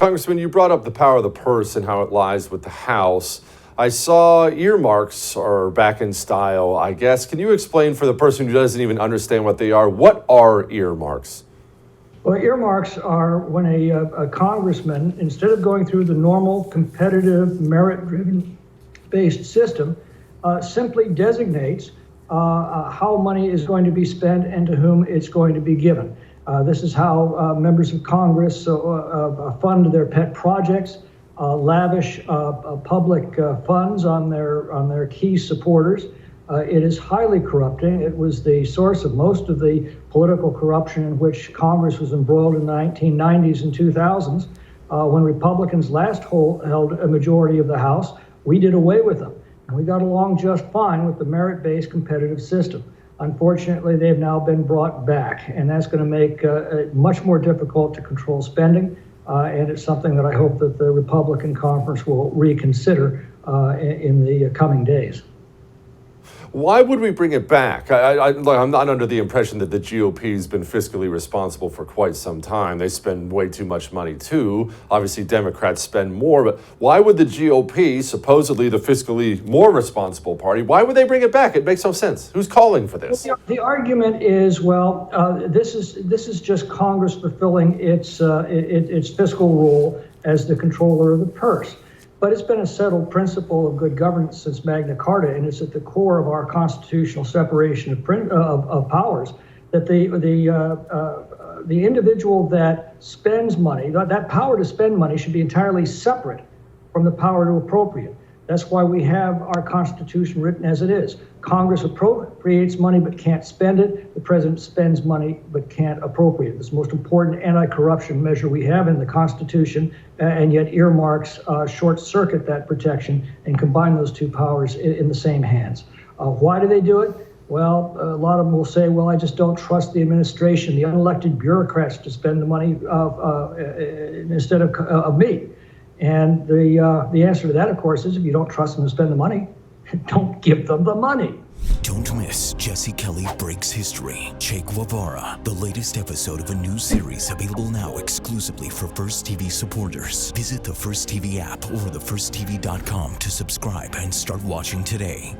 Congressman, you brought up the power of the purse and how it lies with the House. I saw earmarks are back in style, I guess. Can you explain for the person who doesn't even understand what they are? What are earmarks? Well, earmarks are when a congressman, instead of going through the normal competitive, merit-driven based system, simply designates how money is going to be spent and to whom it's going to be given. This is how members of Congress fund their pet projects, lavish public funds on their key supporters. It is highly corrupting. It was the source of most of the political corruption in which Congress was embroiled in the 1990s and 2000s. When Republicans last held a majority of the House, we did away with them. And we got along just fine with the merit-based competitive system. Unfortunately, they've now been brought back, and that's going to make it much more difficult to control spending. And it's something that I hope that the Republican conference will reconsider in the coming days. Why would we bring it back? I'm not under the impression that the GOP has been fiscally responsible for quite some time. They spend way too much money, too. Obviously, Democrats spend more. But why would the GOP, supposedly the fiscally more responsible party, why would they bring it back? It makes no sense. Who's calling for this? The argument is, well, this is just Congress fulfilling its fiscal role as the controller of the purse. But it's been a settled principle of good governance since Magna Carta, and it's at the core of our constitutional separation of powers, that the individual that spends money, that power to spend money should be entirely separate from the power to appropriate. That's why we have our Constitution written as it is. Congress appropriates money but can't spend it. The president spends money but can't appropriate it. It's the most important anti-corruption measure we have in the Constitution, and yet earmarks short-circuit that protection and combine those two powers in the same hands. Why do they do it? Well, a lot of them will say, well, I just don't trust the administration, the unelected bureaucrats to spend the money instead of me. And the answer to that, of course, is if you don't trust them to spend the money, don't give them the money. Don't miss Jesse Kelly Breaks History, Che Guevara, the latest episode of a new series available now exclusively for First TV supporters. Visit the First TV app or thefirsttv.com to subscribe and start watching today.